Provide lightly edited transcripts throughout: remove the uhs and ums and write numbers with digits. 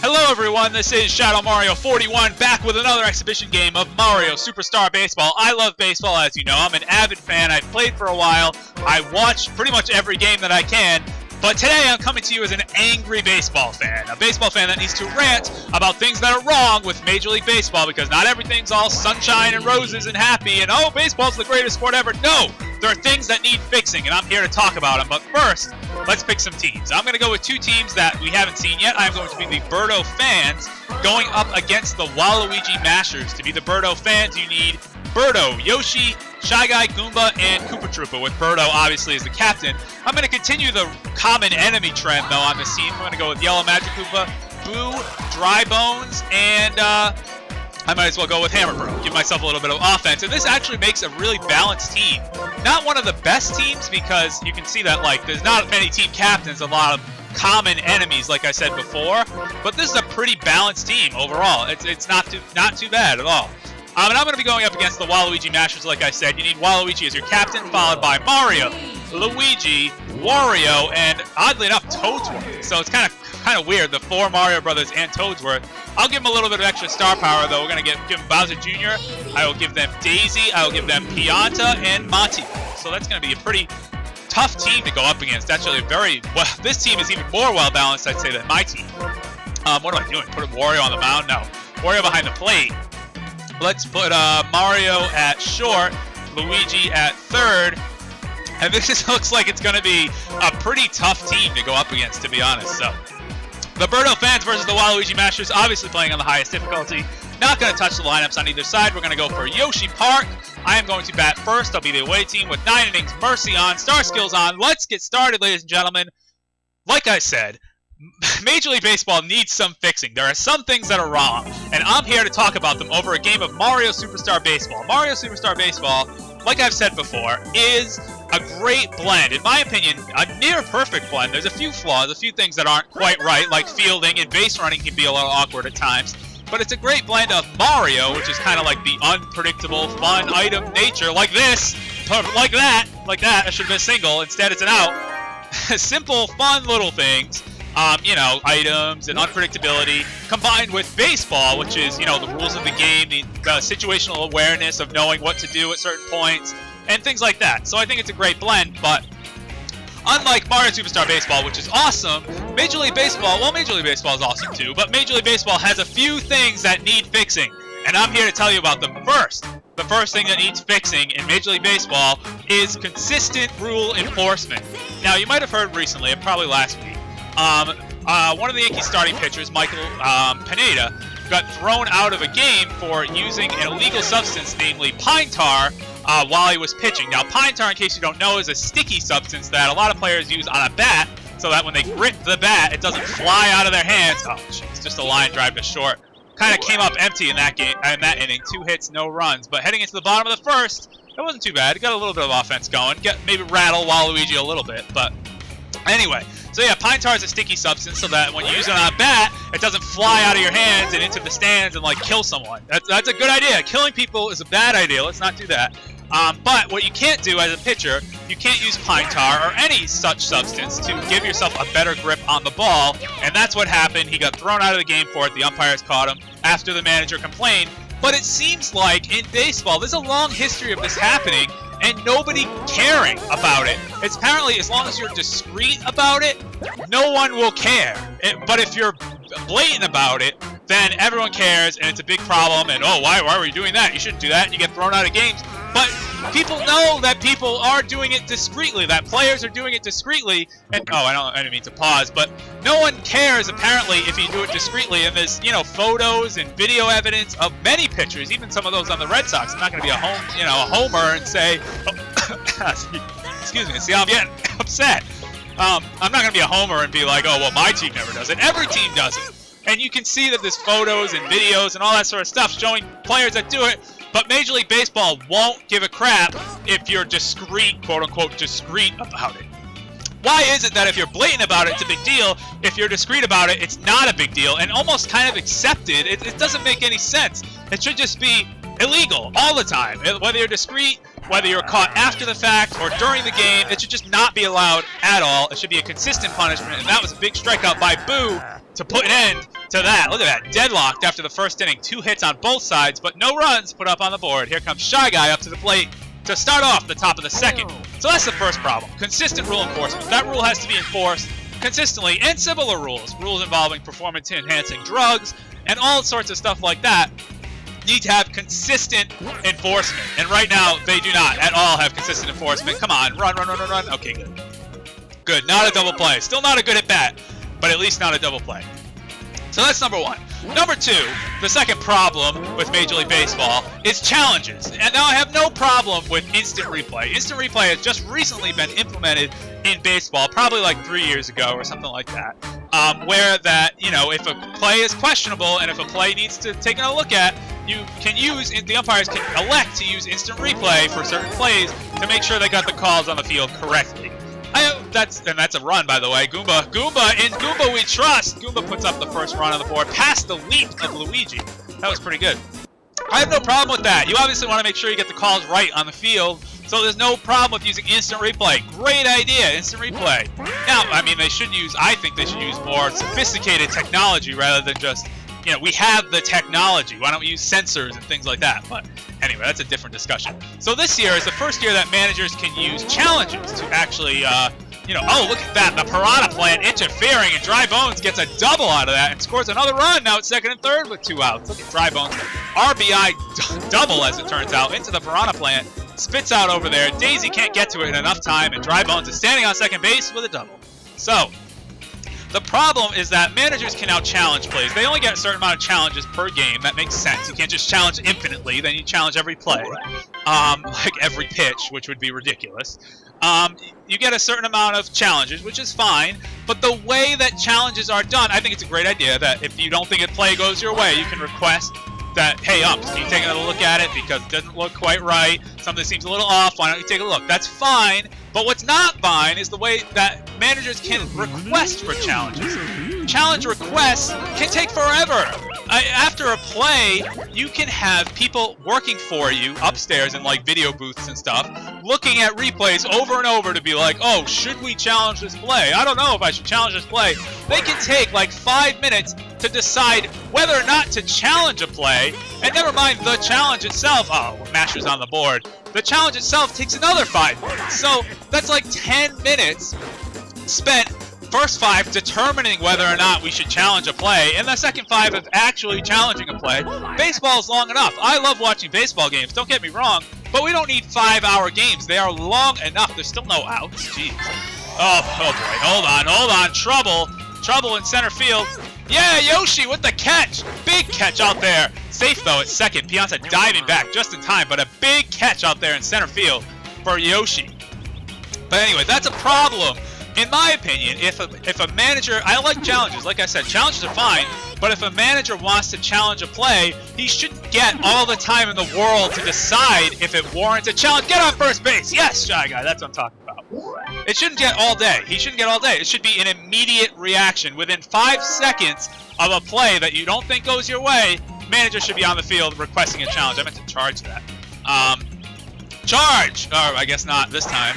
Hello everyone, this is Shadow Mario 41 back with another exhibition game of Mario Superstar Baseball. I love baseball, as you know. I'm an avid fan. I've played for a while. I watch pretty much every game that I can. But today I'm coming to you as an angry baseball fan. A baseball fan that needs to rant about things that are wrong with Major League Baseball, because not everything's all sunshine and roses and happy and, oh, baseball's the greatest sport ever. No! There are things that need fixing, and I'm here to talk about them. But first, let's pick some teams. I'm going to go with two teams that we haven't seen yet. I'm going to be the Birdo Fans going up against the Waluigi Mashers. To be the Birdo Fans, you need Birdo, Yoshi, Shy Guy, Goomba, and Koopa Troopa, with Birdo obviously as the captain. I'm going to continue the common enemy trend, though, on this team. I'm going to go with Yellow Magic Koopa, Boo, Dry Bones, and I might as well go with Hammer Bro. Give myself a little bit of offense. And this actually makes a really balanced team. Not one of the best teams, because you can see that, like, there's not many team captains, a lot of common enemies, like I said before. But this is a pretty balanced team overall. It's not too bad at all. And I'm going to be going up against the Waluigi Mashers, like I said. You need Waluigi as your captain, followed by Mario, Luigi, Wario, and oddly enough, Toadsworth. So it's kind of weird, the four Mario Brothers and Toadsworth. I'll give them a little bit of extra star power, though. We're going to give them Bowser Jr., I will give them Daisy, I will give them Pianta, and Monty. So that's going to be a pretty tough team to go up against. Actually, this team is even more well-balanced, I'd say, than my team. What am I doing? Put Wario on the mound? No. Wario behind the plate. Let's put Mario at short, Luigi at third, and this just looks like it's going to be a pretty tough team to go up against, to be honest. So, the Birdo Fans versus the Waluigi Mashers, obviously playing on the highest difficulty. Not going to touch the lineups on either side. We're going to go for Yoshi Park. I am going to bat first. I'll be the away team with 9 innings, Mercy on, Star Skills on. Let's get started, ladies and gentlemen. Like I said, Major League Baseball needs some fixing. There are some things that are wrong, and I'm here to talk about them over a game of Mario Superstar Baseball. Mario Superstar Baseball, like I've said before, is a great blend. In my opinion, a near-perfect blend. There's a few flaws, a few things that aren't quite right, like fielding and base running can be a little awkward at times. But it's a great blend of Mario, which is kind of like the unpredictable, fun item nature, like this, like that, I should have been a single, instead it's an out. Simple, fun little things. You know, items and unpredictability, combined with baseball, which is, you know, the rules of the game, the situational awareness of knowing what to do at certain points, and things like that. So I think it's a great blend, but unlike Mario Superstar Baseball, which is awesome, Major League Baseball, well, Major League Baseball is awesome too, but Major League Baseball has a few things that need fixing, and I'm here to tell you about them. First, the first thing that needs fixing in Major League Baseball is consistent rule enforcement. Now, you might have heard recently, and probably last week, one of the Yankees starting pitchers, Michael Pineda, got thrown out of a game for using an illegal substance, namely pine tar, while he was pitching. Now, pine tar, in case you don't know, is a sticky substance that a lot of players use on a bat, so that when they grip the bat, it doesn't fly out of their hands. Oh, jeez, just a line drive to short. Kind of came up empty in that game, in that inning. 2 hits, no runs. But heading into the bottom of the first, it wasn't too bad. It got a little bit of offense going. Maybe rattle Waluigi a little bit, but anyway. So yeah, pine tar is a sticky substance, so that when you use it on a bat, it doesn't fly out of your hands and into the stands and, like, kill someone. That's a good idea. Killing people is a bad idea. Let's not do that. But what you can't do as a pitcher, you can't use pine tar or any such substance to give yourself a better grip on the ball, and that's what happened. He got thrown out of the game for it. The umpires caught him after the manager complained. But it seems like in baseball, there's a long history of this happening, and nobody caring about it. It's apparently, as long as you're discreet about it, no one will care. But if you're blatant about it, then everyone cares, and it's a big problem, and, oh, why were you doing that? You shouldn't do that, and you get thrown out of games. But people know that people are doing it discreetly, that players are doing it discreetly, and, oh, I didn't mean to pause, but no one cares, apparently, if you do it discreetly, and there's, you know, photos and video evidence of many pitchers, even some of those on the Red Sox. I'm not going to be a homer and say, oh, excuse me, see how I'm getting upset. I'm not going to be a homer and be like, oh, well, my team never does it. Every team does it. And you can see that there's photos and videos and all that sort of stuff showing players that do it. But Major League Baseball won't give a crap if you're discreet, quote-unquote, discreet about it. Why is it that if you're blatant about it, it's a big deal? If you're discreet about it, it's not a big deal and almost kind of accepted? It doesn't make any sense. It should just be illegal all the time. Whether you're discreet, whether you're caught after the fact or during the game, it should just not be allowed at all. It should be a consistent punishment, and that was a big strikeout by Boo to put an end to that. Look at that, deadlocked after the first inning. 2 hits on both sides, but no runs put up on the board. Here comes Shy Guy up to the plate to start off the top of the second. So that's the first problem. Consistent rule enforcement. That rule has to be enforced consistently, and similar rules. Rules involving performance-enhancing drugs and all sorts of stuff like that need to have consistent enforcement. And right now, they do not at all have consistent enforcement. Come on, run. Okay, good. Good, not a double play. Still not a good at bat, but at least not a double play. So that's number 1. Number 2, the second problem with Major League Baseball is challenges. And now I have no problem with instant replay. Instant replay has just recently been implemented in baseball, probably like 3 years ago or something like that, where that, you know, if a play is questionable and if a play needs to take a look at, you can use, the umpires can elect to use instant replay for certain plays to make sure they got the calls on the field correctly. That's a run, by the way. Goomba, in Goomba we trust. Goomba puts up the first run on the board past the leap of Luigi. That was pretty good. I have no problem with that. You obviously want to make sure you get the calls right on the field, so there's no problem with using instant replay. Great idea, instant replay. Now, I mean, I think they should use more sophisticated technology rather than just, you know, we have the technology. Why don't we use sensors and things like that? But anyway, that's a different discussion. So this year is the first year that managers can use challenges to actually, you know, oh, look at that. The Piranha Plant interfering, and Dry Bones gets a double out of that and scores another run. Now it's second and third with 2 outs. Look at Dry Bones. RBI double, as it turns out, into the Piranha Plant. Spits out over there. Daisy can't get to it in enough time, and Dry Bones is standing on second base with a double. So the problem is that managers can now challenge plays. They only get a certain amount of challenges per game. That makes sense. You can't just challenge infinitely. Then you challenge every play, like every pitch, which would be ridiculous. You get a certain amount of challenges, which is fine. But the way that challenges are done, I think it's a great idea that if you don't think a play goes your way, you can request that, hey, umps, can you take another look at it because it doesn't look quite right? Something seems a little off. Why don't you take a look? That's fine. But what's not fine is the way that managers can request for challenges. Challenge requests can take forever. After a play, you can have people working for you upstairs in like video booths and stuff, looking at replays over and over to be like, oh, should we challenge this play? I don't know if I should challenge this play. They can take like 5 minutes to decide whether or not to challenge a play, and never mind the challenge itself. Oh, Mashers on the board. The challenge itself takes another 5 minutes. So that's like 10 minutes spent, first 5 determining whether or not we should challenge a play, and the second 5 of actually challenging a play. Baseball's long enough. I love watching baseball games, don't get me wrong, but we don't need 5-hour games. They are long enough. There's still no outs. Jeez. Oh boy. Hold on. Trouble in center field. Yeah, Yoshi with the catch. Big catch out there. Safe, though, at second. Piazza diving back just in time, but a big catch out there in center field for Yoshi. But anyway, that's a problem. In my opinion, if a manager, I like challenges. Like I said, challenges are fine. But if a manager wants to challenge a play, he shouldn't get all the time in the world to decide if it warrants a challenge. Get on first base. Yes, Shy Guy. That's what I'm talking about. It shouldn't get all day. He shouldn't get all day. It should be an immediate reaction. Within 5 seconds of a play that you don't think goes your way, manager should be on the field requesting a challenge. I meant to charge that. Charge! Oh, I guess not this time.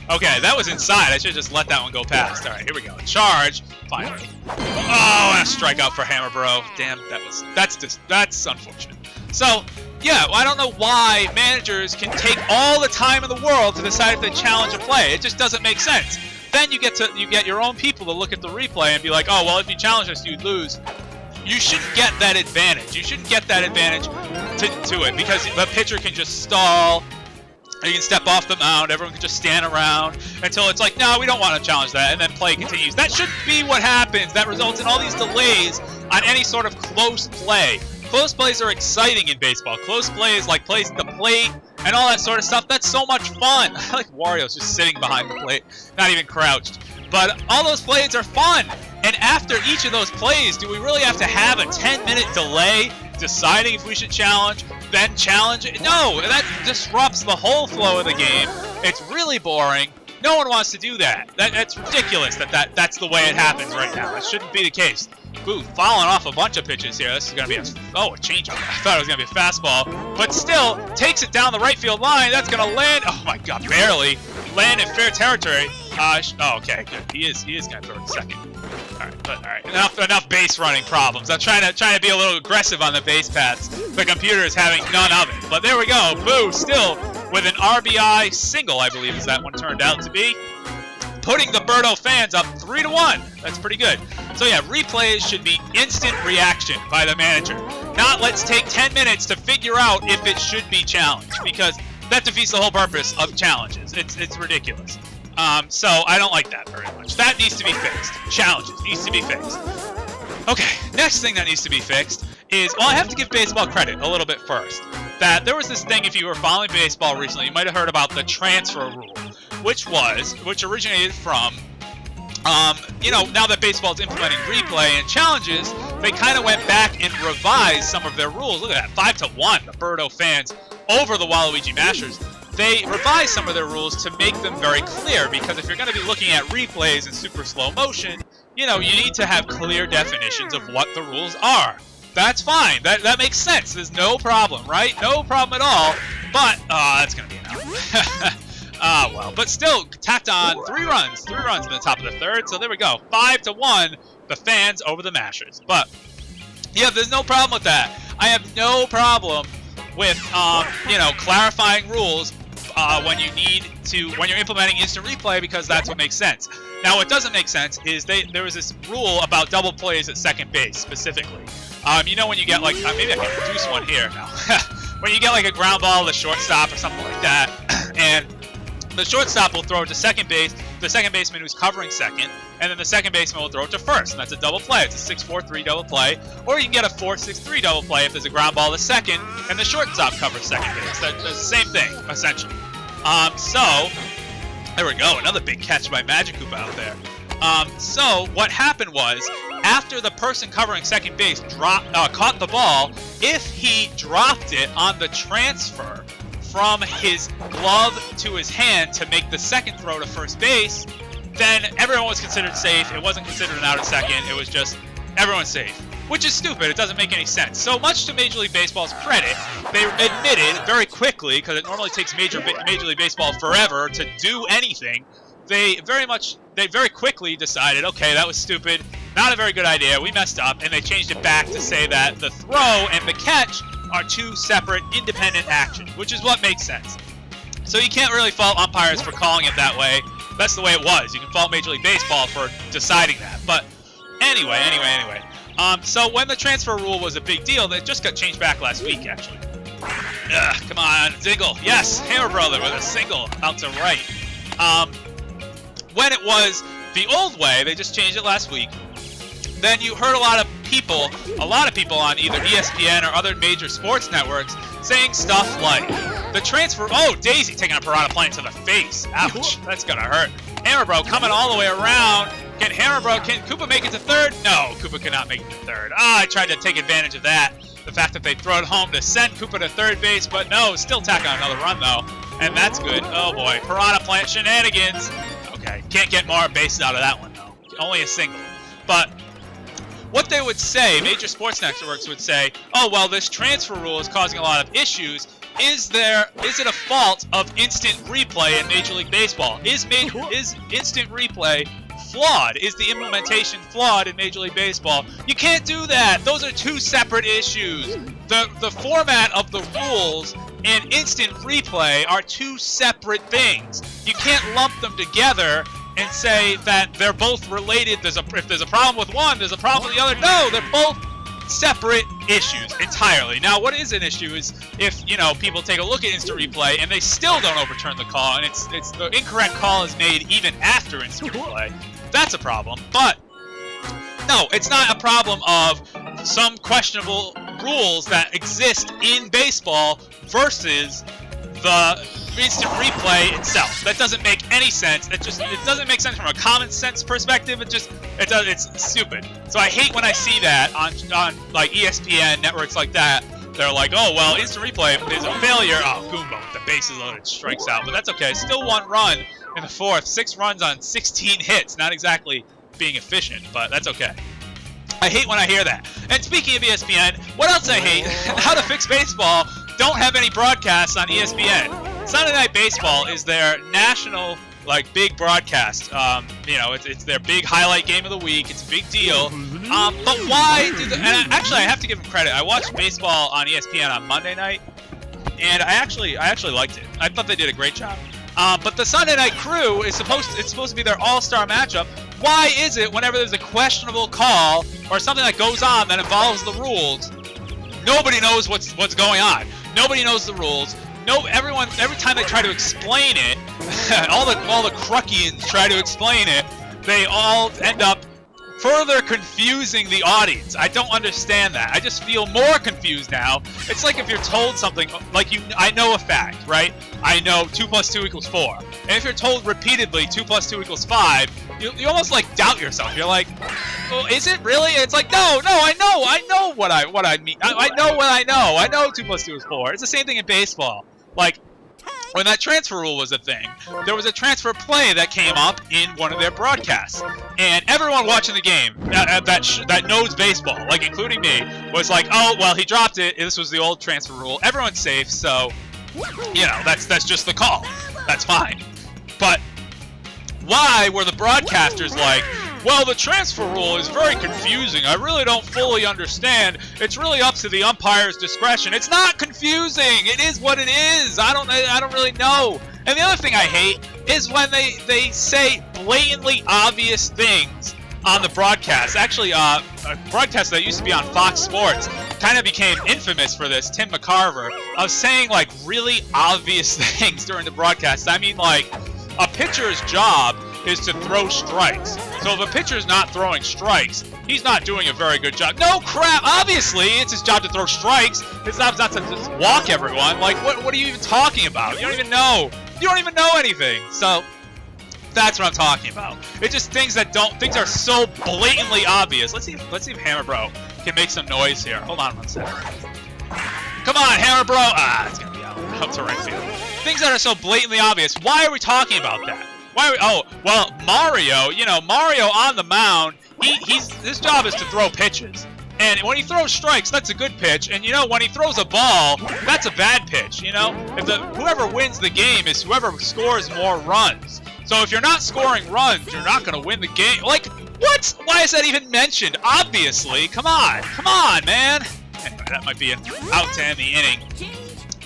Okay, that was inside. I should just let that one go past. All right, here we go. Charge. Finally. Oh, and a strikeout for Hammer Bro. Damn, that's unfortunate. So, yeah, I don't know why managers can take all the time in the world to decide if they challenge a play. It just doesn't make sense. Then you get your own people to look at the replay and be like, oh, well, if you challenge us, you'd lose. You shouldn't get that advantage. You shouldn't get that advantage to it because the pitcher can just stall. You can step off the mound. Everyone can just stand around until it's like, no, we don't want to challenge that, and then play continues. That shouldn't be what happens. That results in all these delays on any sort of close play. Close plays are exciting in baseball. Close plays, like plays at the plate and all that sort of stuff, that's so much fun. I like Wario's just sitting behind the plate, not even crouched. But all those plays are fun. And after each of those plays, do we really have to have a 10-minute delay deciding if we should challenge, then challenge it? No, that disrupts the whole flow of the game. It's really boring. No one wants to do that. That's ridiculous that's the way it happens right now. It shouldn't be the case. Ooh, falling off a bunch of pitches here. This is going to be a changeup. I thought it was going to be a fastball. But still, takes it down the right field line. That's going to land. Oh, my God, barely. Land in fair territory. Oh, okay, good. He is going to throw it second. Alright. Enough base running problems. I'm trying to be a little aggressive on the base paths. The computer is having none of it. But there we go. Boo, still with an RBI single, I believe, as that one turned out to be. Putting the Birdo Fans up 3-1. That's pretty good. So yeah, replays should be instant reaction by the manager. Not let's take 10 minutes to figure out if it should be challenged, because that defeats the whole purpose of challenges. It's ridiculous. So I don't like that very much. That needs to be fixed. Challenges needs to be fixed. Okay, next thing that needs to be fixed is, well, I have to give baseball credit a little bit first. That there was this thing, if you were following baseball recently, you might have heard about the transfer rule, which originated from, now that baseball's implementing replay and challenges, they kind of went back and revised some of their rules. Look at that, 5-1, the Birdo Fans over the Waluigi Mashers. They revised some of their rules to make them very clear, because if you're going to be looking at replays in super slow motion, you need to have clear definitions of what the rules are. That's fine. That makes sense. There's no problem, right? No problem at all. But, that's going to be enough. Well, but still, tacked on 3 runs. 3 runs in the top of the third. So there we go. 5-1, the Fans over the Mashers. But, yeah, there's no problem with that. I have no problem with, clarifying rules when you're implementing instant replay, because that's what makes sense. Now, what doesn't make sense is there was this rule about double plays at second base specifically. When you get like, maybe I can produce one here now. When you get like a ground ball to shortstop or something like that, and the shortstop will throw it to second base, the second baseman who's covering second, and then the second baseman will throw it to first, and that's a double play. It's a 6-4-3 double play, or you can get a 4-6-3 double play if there's a ground ball to second, and the shortstop covers second base. That's the same thing, essentially. So, there we go, another big catch by Magic out there. So, what happened was, after the person covering second base caught the ball, if he dropped it on the transfer from his glove to his hand to make the second throw to first base, then everyone was considered safe. It wasn't considered an out at second. It was just everyone's safe, which is stupid. It doesn't make any sense. So much to Major League Baseball's credit, they admitted very quickly, because it normally takes Major League Baseball forever to do anything, they very quickly decided, okay, that was stupid, not a very good idea, we messed up, and they changed it back to say that the throw and the catch are 2 separate, independent actions, which is what makes sense. So you can't really fault umpires for calling it that way. That's the way it was. You can fault Major League Baseball for deciding that. But anyway. So when the transfer rule was a big deal, that just got changed back last week, actually. Come on, single. Yes, Hammer Brother with a single out to right. When it was the old way, they just changed it last week, then you heard a lot of people on either ESPN or other major sports networks saying stuff like, the transfer, oh, Daisy taking a piranha plant to the face. Ouch, that's gonna hurt. Hammer Bro coming all the way around. Can Koopa make it to third? No, Koopa cannot make it to third. I tried to take advantage of that. The fact that they throw it home to send Koopa to third base, but no, still tack on another run though. And that's good. Oh boy, piranha plant shenanigans. Okay, can't get more bases out of that one though. Only a single. But what they would say, major sports networks would say, oh, well, this transfer rule is causing a lot of issues. Is it a fault of instant replay in Major League Baseball? Is instant replay flawed? Is the implementation flawed in Major League Baseball? You can't do that. Those are 2 separate issues. The format of the rules and instant replay are 2 separate things. You can't lump them together and say that they're both related. If there's a problem with one, there's a problem with the other. No, they're both separate issues entirely. Now, what is an issue is if, people take a look at instant replay and they still don't overturn the call, and it's the incorrect call is made even after instant replay. That's a problem. But no, it's not a problem of some questionable rules that exist in baseball versus the instant replay itself. That doesn't make any sense. It doesn't make sense from a common sense perspective. It's stupid. So I hate when I see that on like ESPN networks like that. They're like, oh well, instant replay is a failure. Oh, Goomba with the bases loaded strikes out, but that's okay. Still 1 run in the 4th. 6 runs on 16 hits. Not exactly being efficient, but that's okay. I hate when I hear that. And speaking of ESPN, what else I hate? How to Fix Baseball don't have any broadcasts on ESPN. Sunday Night Baseball is their national like big broadcast. You know, it's their big highlight game of the week. It's a big deal. But why do and actually, I have to give them credit. I watched baseball on ESPN on Monday night, and I actually liked it. I thought they did a great job. But the Sunday Night Crew is supposed to be their all-star matchup. Why is it whenever there's a questionable call or something that goes on that involves the rules, nobody knows what's going on? Nobody knows the rules. Every time they try to explain it, all the Cruckians try to explain it, they all end up further confusing the audience. I don't understand that. I just feel more confused now. It's like if you're told something, like I know a fact, right? I know 2 + 2 = 4. And if you're told repeatedly 2 + 2 = 5, you almost like doubt yourself. You're like, well, is it really? And it's like, no, I know what I mean. I know what I know. I know 2 + 2 = 4. It's the same thing in baseball. Like, when that transfer rule was a thing, there was a transfer play that came up in one of their broadcasts, and everyone watching the game that knows baseball, like including me, was like, oh, well, he dropped it. This was the old transfer rule. Everyone's safe, so, you know, that's just the call. That's fine. But why were the broadcasters like, well, the transfer rule is very confusing. I really don't fully understand. It's really up to the umpire's discretion. It's not confusing. It is what it is. I don't really know. And the other thing I hate is when they say blatantly obvious things on the broadcast. Actually, a broadcast that used to be on Fox Sports kind of became infamous for this, Tim McCarver, of saying like really obvious things during the broadcast. I mean, like, a pitcher's job is to throw strikes. So if a pitcher's not throwing strikes, he's not doing a very good job. No crap! Obviously, it's his job to throw strikes. His job's not to just walk everyone. Like, what are you even talking about? You don't even know. You don't even know anything. So that's what I'm talking about. It's just things are so blatantly obvious. Let's see if Hammer Bro can make some noise here. Hold on 1 second. Come on, Hammer Bro. It's gonna be out to right field. Things that are so blatantly obvious. Why are we talking about that? Oh, well, Mario, you know, Mario on the mound, his job is to throw pitches. And when he throws strikes, that's a good pitch. And, you know, when he throws a ball, that's a bad pitch, you know? Whoever wins the game is whoever scores more runs. So if you're not scoring runs, you're not going to win the game. Like, what? Why is that even mentioned? Obviously. Come on, man. Anyway, that might be out to end the inning.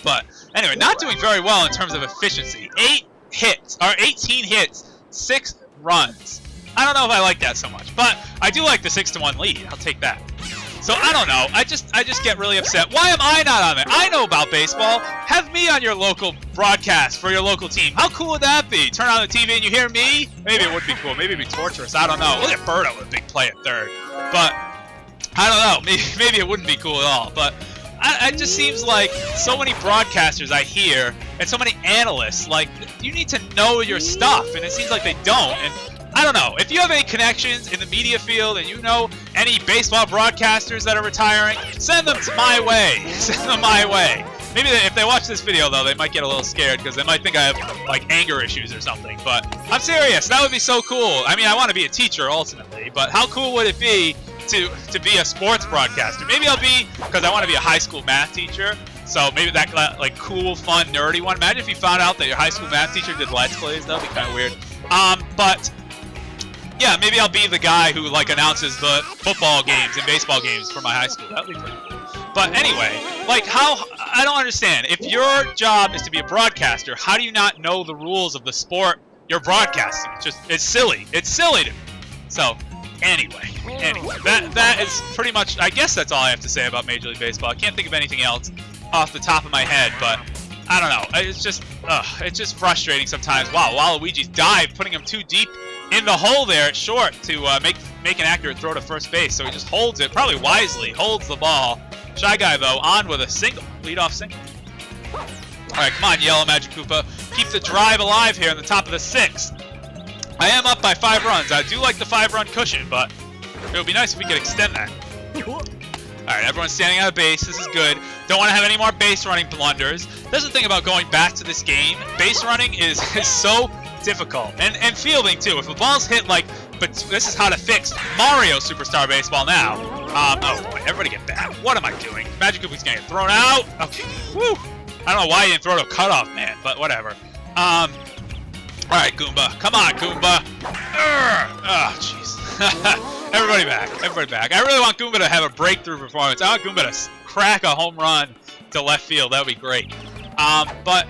But, anyway, not doing very well in terms of efficiency. 18 hits, 6 runs. I don't know if I like that so much, but I do like the 6-1 lead. I'll take that. So I don't know. I just get really upset. Why am I not on there? I know about baseball. Have me on your local broadcast for your local team. How cool would that be? Turn on the TV and you hear me? Maybe it would be cool. Maybe it'd be torturous. I don't know. Look at Birdo with a big play at third. But I don't know. Maybe it wouldn't be cool at all. But it just seems like so many broadcasters I hear and so many analysts, like, you need to know your stuff, and it seems like they don't. And I don't know. If you have any connections in the media field and you know any baseball broadcasters that are retiring, send them to my way. Send them my way. Maybe if they watch this video, though, they might get a little scared because they might think I have, like, anger issues or something. But I'm serious. That would be so cool. I mean, I want to be a teacher ultimately, but how cool would it be to be a sports broadcaster? Maybe I'll be, because I want to be a high school math teacher, so maybe that, like, cool, fun, nerdy one. Imagine if you found out that your high school math teacher did Let's Plays. That would be kind of weird. But yeah, maybe I'll be the guy who, like, announces the football games and baseball games for my high school. That would be pretty cool. But anyway, like, I don't understand. If your job is to be a broadcaster, how do you not know the rules of the sport you're broadcasting? It's silly. It's silly to me. So, anyway, that is pretty much, I guess that's all I have to say about Major League Baseball. I can't think of anything else off the top of my head, but I don't know. It's just frustrating sometimes. Wow, Waluigi's dive, putting him too deep in the hole there at short to make an accurate throw to first base. So he just holds it, probably wisely, holds the ball. Shy Guy, though, on with a single, leadoff single. All right, come on, Yellow Magic Koopa. Keep the drive alive here in the top of the 6th. I am up by 5 runs. I do like the 5-run cushion, but it would be nice if we could extend that. All right, everyone's standing out of base. This is good. Don't want to have any more base running blunders. That's the thing about going back to this game. Base running is so difficult. And fielding, too. If the ball's hit, like, but this is how to fix Mario Superstar Baseball now. Oh, boy, everybody get back. What am I doing? Magic Koopa's going to get thrown out. Okay, woo. I don't know why he didn't throw to a cutoff man, but whatever. All right, Goomba. Come on, Goomba. Oh, jeez. Everybody back. Everybody back. I really want Goomba to have a breakthrough performance. I want Goomba to crack a home run to left field. That would be great. But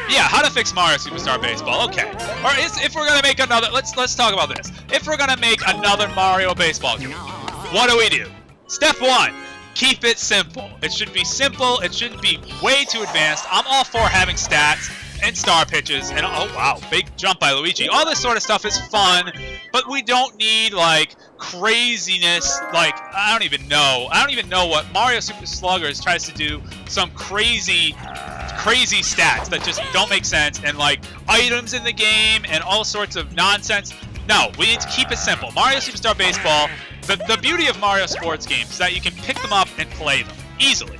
yeah, how to fix Mario Superstar Baseball. Okay. Or if we're gonna make another, let's talk about this. If we're gonna make another Mario baseball game, what do? Step 1. Keep it simple. It should be simple. It shouldn't be way too advanced. I'm all for having stats and star pitches, and oh wow, big jump by Luigi. All this sort of stuff is fun, but we don't need like craziness. Like I don't even know what Mario Super Sluggers tries to do. Some crazy stats that just don't make sense, and like items in the game and all sorts of nonsense. No, we need to keep it simple. Mario Superstar Baseball. The beauty of Mario sports games is that you can pick them up and play them easily.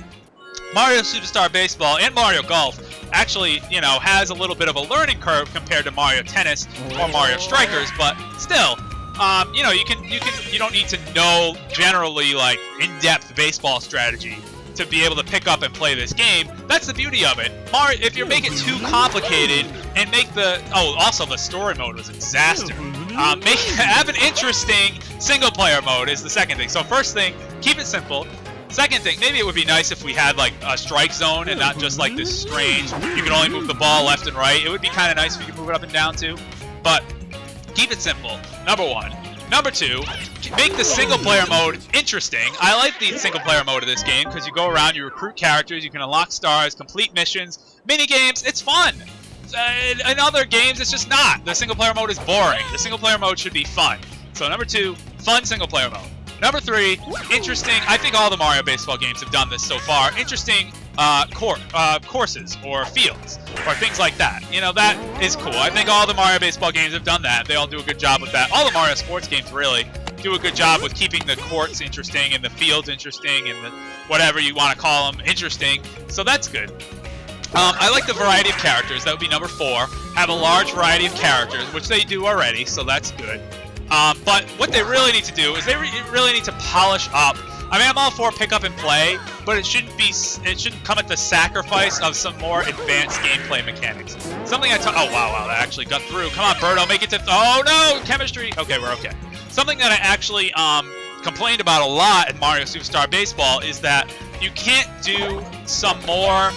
Mario Superstar Baseball and Mario Golf actually, you know, has a little bit of a learning curve compared to Mario Tennis or Mario Strikers, but still, you know, you don't need to know generally like in-depth baseball strategy to be able to pick up and play this game. That's the beauty of it. Mario, if you make it too complicated and make also the story mode was a disaster. Have an interesting single-player mode is the second thing. So first thing, keep it simple. Second thing, maybe it would be nice if we had like a strike zone and not just like this strange, you can only move the ball left and right. It would be kind of nice if you could move it up and down too. But keep it simple, number 1. Number 2, make the single-player mode interesting. I like the single-player mode of this game because you go around, you recruit characters, you can unlock stars, complete missions, mini-games, it's fun. In other games, it's just not. The single-player mode is boring. The single-player mode should be fun. So number 2, fun single-player mode. Number 3, interesting. I think all the Mario baseball games have done this so far. Interesting courses or fields or things like that. You know, that is cool. I think all the Mario baseball games have done that. They all do a good job with that. All the Mario sports games really do a good job with keeping the courts interesting and the fields interesting and the whatever you want to call them interesting. So that's good. I like the variety of characters. That would be number 4. Have a large variety of characters, which they do already, so that's good. But what they really need to do is they really need to polish up. I mean, I'm all for pick up and play, but it shouldn't come at the sacrifice of some more advanced gameplay mechanics. Something oh wow, that actually got through. Come on, Birdo, make it to, oh no, chemistry. Okay, we're okay. Something that I actually complained about a lot in Mario Superstar Baseball is that you can't do some more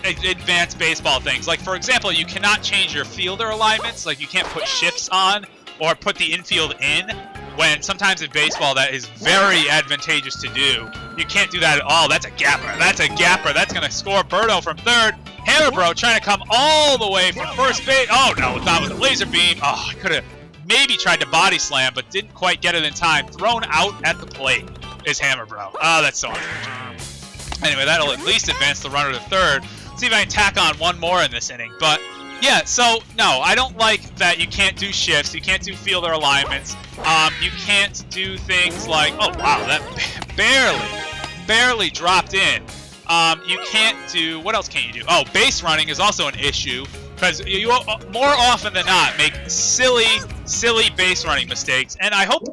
advanced baseball things. Like, for example, you cannot change your fielder alignments. Like, you can't put shifts on or put the infield in, when sometimes in baseball that is very advantageous to do. You can't do that at all. That's a gapper. That's a gapper. That's going to score Birdo from third. Hammer Bro trying to come all the way from first base. Oh, no, not with a laser beam. Oh, I could have maybe tried to body slam, but didn't quite get it in time. Thrown out at the plate is Hammer Bro. Oh, that's so unfortunate. Anyway, that'll at least advance the runner to third. See if I can tack on one more in this inning. But yeah, so no, I don't like that you can't do shifts, you can't do fielder alignments, you can't do things like, oh wow, that barely dropped in. You can't do, what else can't you do? Oh, base running is also an issue, because you more often than not make silly base running mistakes, and I hope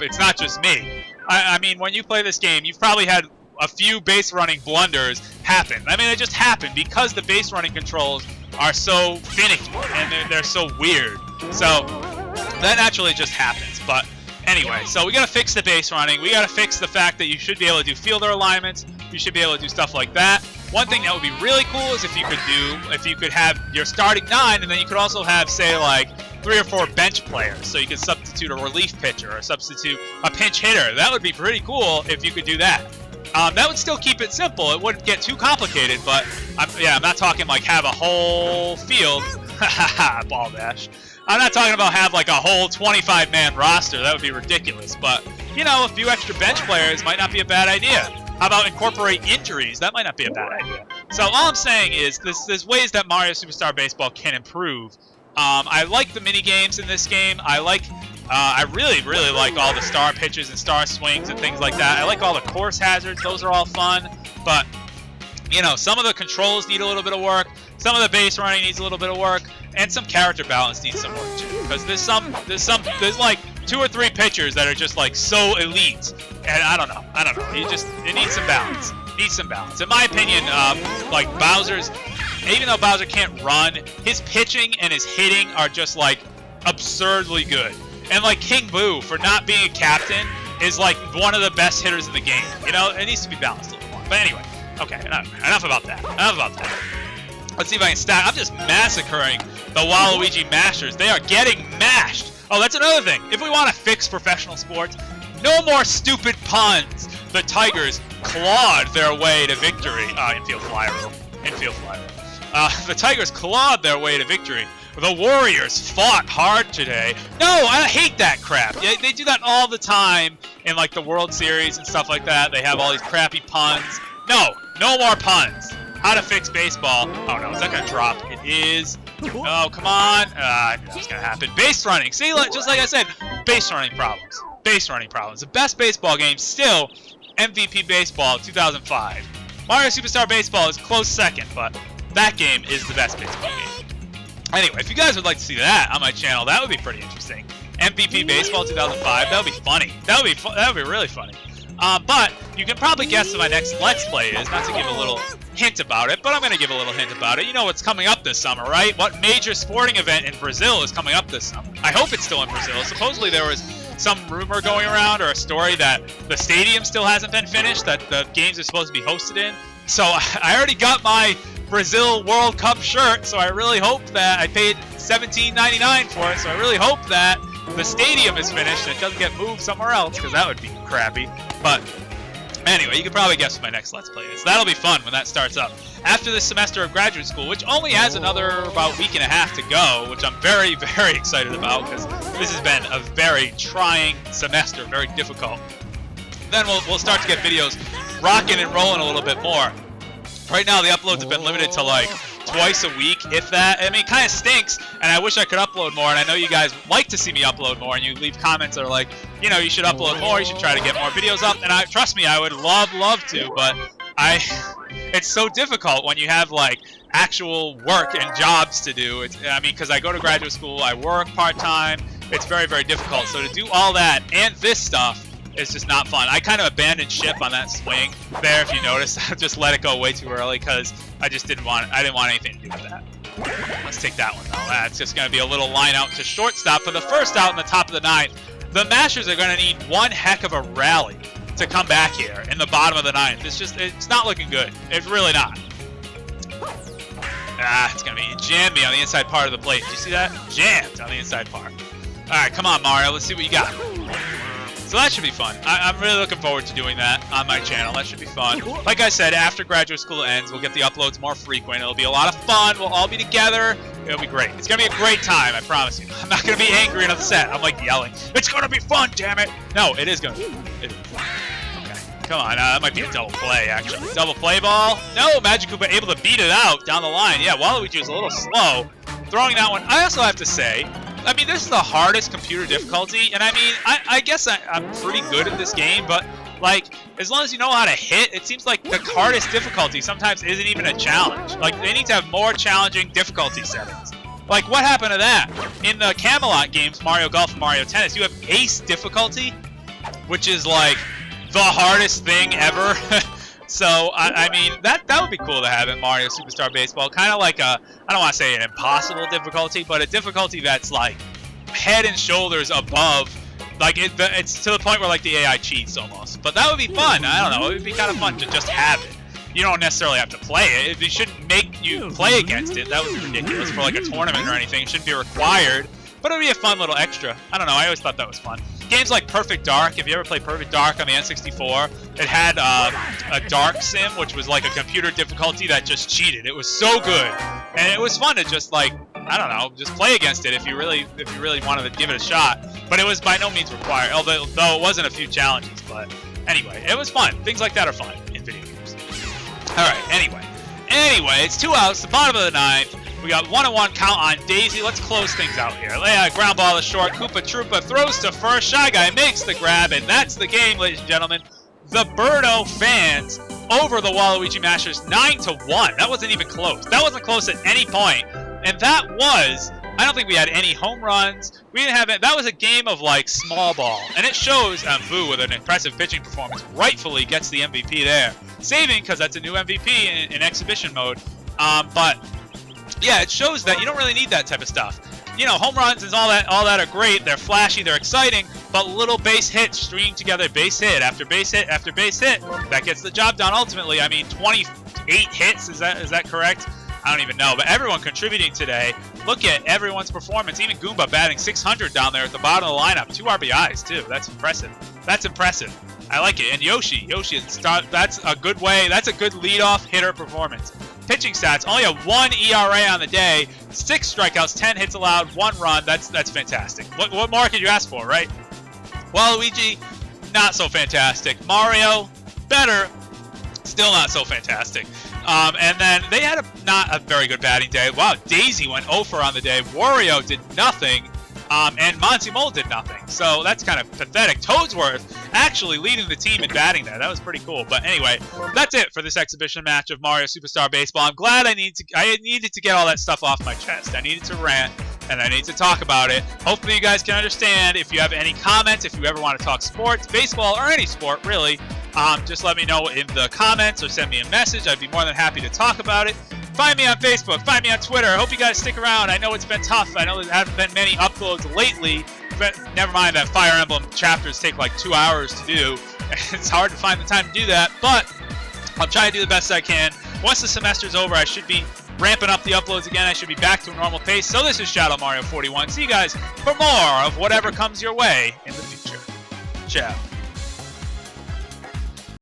it's not just me. I mean, when you play this game, you've probably had a few base running blunders happen. I mean, they just happen because the base running controls are so finicky and they're so weird. So that naturally just happens. But anyway, so we gotta fix the base running. We gotta fix the fact that you should be able to do fielder alignments. You should be able to do stuff like that. One thing that would be really cool is if you could have your starting 9, and then you could also have, say, like 3 or 4 bench players. So you could substitute a relief pitcher or substitute a pinch hitter. That would be pretty cool if you could do that. That would still keep it simple. It wouldn't get too complicated, but I'm not talking like have a whole field. Ball dash. I'm not talking about have like a whole 25-man roster. That would be ridiculous. But, you know, a few extra bench players might not be a bad idea. How about incorporate injuries? That might not be a bad idea. So all I'm saying is there's ways that Mario Superstar Baseball can improve. I like the mini games in this game. I really like all the star pitches and star swings and things like that. I like all the course hazards. Those are all fun. But, you know, some of the controls need a little bit of work. Some of the base running needs a little bit of work. And some character balance needs some work too. Because there's like 2 or 3 pitchers that are just like so elite. And I don't know. It needs some balance. In my opinion, like Bowser's even though Bowser can't run, his pitching and his hitting are just like absurdly good. And like King Boo, for not being a captain, is like one of the best hitters in the game. You know, it needs to be balanced a little more. But anyway, okay, enough about that. Enough about that. Let's see if I can stack. I'm just massacring the Waluigi Mashers. They are getting mashed. Oh, that's another thing. If we want to fix professional sports, no more stupid puns. The Tigers clawed their way to victory. Infield flyer rule. Infield flyer rule. The Tigers clawed their way to victory. The Warriors fought hard today. No, I hate that crap. They do that all the time in like the World Series and stuff like that. They have all these crappy puns. No more puns. How to fix baseball. Oh no, is that gonna drop? It is. Oh, come on. I knew that was gonna happen. Base running. See, just like I said, base running problems. Base running problems. The best baseball game still MVP Baseball 2005. Mario Superstar Baseball is close second, but that game is the best baseball game. Anyway, if you guys would like to see that on my channel, that would be pretty interesting. MVP Baseball 2005, that would be funny. That would be really funny. But you can probably guess what my next Let's Play is, not to give a little hint about it, but I'm going to give a little hint about it. You know what's coming up this summer, right? What major sporting event in Brazil is coming up this summer? I hope it's still in Brazil. Supposedly there was some rumor going around or a story that the stadium still hasn't been finished, that the games are supposed to be hosted in. So I already got my Brazil World Cup shirt, so I really hope that I paid $17.99 for it, so I really hope that the stadium is finished and it doesn't get moved somewhere else, because that would be crappy. But anyway, you can probably guess what my next Let's Play is. That'll be fun when that starts up. After this semester of graduate school, which only has another about week and a half to go, which I'm very, very excited about, because this has been a very trying semester, very difficult. Then we'll start to get videos rocking and rolling a little bit more. Right now, the uploads have been limited to like twice a week, if that. I mean, it kind of stinks, and I wish I could upload more, and I know you guys like to see me upload more, and you leave comments that are like, you know, you should upload more, you should try to get more videos up, and trust me, I would love to, but it's so difficult when you have like actual work and jobs to do. I mean, because I go to graduate school, I work part-time, it's very, very difficult. So to do all that and this stuff, it's just not fun. I kind of abandoned ship on that swing there, if you notice. I just let it go way too early because I just didn't want anything to do with that. Let's take that one though. That's just going to be a little line out to shortstop for the first out in the top of the ninth. The Mashers are going to need one heck of a rally to come back here in the bottom of the ninth. It's not looking good. It's really not. It's going to be jammed me on the inside part of the plate. Did you see that? Jammed on the inside part. All right, come on, Mario. Let's see what you got. So that should be fun. I'm really looking forward to doing that on my channel. That should be fun. Like I said, after graduate school ends, we'll get the uploads more frequent. It'll be a lot of fun. We'll all be together. It'll be great. It's going to be a great time, I promise you. I'm not going to be angry and upset. I'm like yelling, it's going to be fun, damn it. No, it is going to be fun. Okay, come on. That might be a double play, actually. Double play ball. No, Magic Koopa able to beat it out down the line. Yeah, Waluigi was a little slow throwing that one. I also have to say, I mean, this is the hardest computer difficulty, and I mean, I guess I'm pretty good at this game, but, like, as long as you know how to hit, it seems like the hardest difficulty sometimes isn't even a challenge. Like, they need to have more challenging difficulty settings. Like, what happened to that? In the Camelot games, Mario Golf and Mario Tennis, you have Ace difficulty, which is, like, the hardest thing ever. So, I mean, that would be cool to have in Mario Superstar Baseball. Kind of like I don't want to say an impossible difficulty, but a difficulty that's like head and shoulders above. Like, it's to the point where like the AI cheats almost. But that would be fun. I don't know. It would be kind of fun to just have it. You don't necessarily have to play it. It shouldn't make you play against it. That would be ridiculous for like a tournament or anything. It shouldn't be required. But it would be a fun little extra. I don't know. I always thought that was fun. Games like Perfect Dark, if you ever played Perfect Dark on the N64, it had a dark sim, which was like a computer difficulty that just cheated. It was so good, and it was fun to just like, I don't know, just play against it if you really wanted to give it a shot. But it was by no means required, although it wasn't a few challenges. But anyway, it was fun. Things like that are fun in video games. All right. Anyway, it's 2 outs, the bottom of the ninth. We got 1-1 count on Daisy. Let's close things out here. Ground ball is short. Koopa Troopa throws to first. Shy Guy makes the grab, and that's the game, ladies and gentlemen. The Birdo Fans over the Waluigi Mashers 9-1. That wasn't even close. That wasn't close at any point. And that was, I don't think we had any home runs. We didn't have it. That was a game of like small ball. And it shows Boo with an impressive pitching performance rightfully gets the MVP there. Saving, because that's a new MVP in exhibition mode. But yeah, it shows that you don't really need that type of stuff. You know, home runs and all that are great. They're flashy, they're exciting, but little base hits stringing together, base hit after base hit after base hit, that gets the job done ultimately. I mean, 28 hits, is that correct? I don't even know, but everyone contributing today. Look at everyone's performance. Even Goomba batting 600 down there at the bottom of the lineup. 2 RBIs, too. That's impressive. That's impressive. I like it. And Yoshi, that's a good way. That's a good leadoff hitter performance. Pitching stats, only a 1 ERA on the day, 6 strikeouts, 10 hits allowed, 1 run. That's fantastic. What more could you ask for, right? Waluigi, not so fantastic. Mario, better, still not so fantastic. And then they had not a very good batting day. Wow, Daisy went 0 for on the day. Wario did nothing. And Monty Mole did nothing. So that's kind of pathetic. Toadsworth actually leading the team in batting there. That was pretty cool. But anyway, that's it for this exhibition match of Mario Superstar Baseball. I'm glad I needed to get all that stuff off my chest. I needed to rant, and I need to talk about it. Hopefully you guys can understand. If you have any comments, if you ever want to talk sports, baseball, or any sport, really, just let me know in the comments or send me a message. I'd be more than happy to talk about it. Find me on Facebook. Find me on Twitter. I hope you guys stick around. I know it's been tough. I know there haven't been many uploads lately. But never mind that Fire Emblem chapters take like 2 hours to do. It's hard to find the time to do that. But I'm trying to do the best I can. Once the semester's over, I should be ramping up the uploads again. I should be back to a normal pace. So this is Shadow Mario 41. See you guys for more of whatever comes your way in the future. Ciao.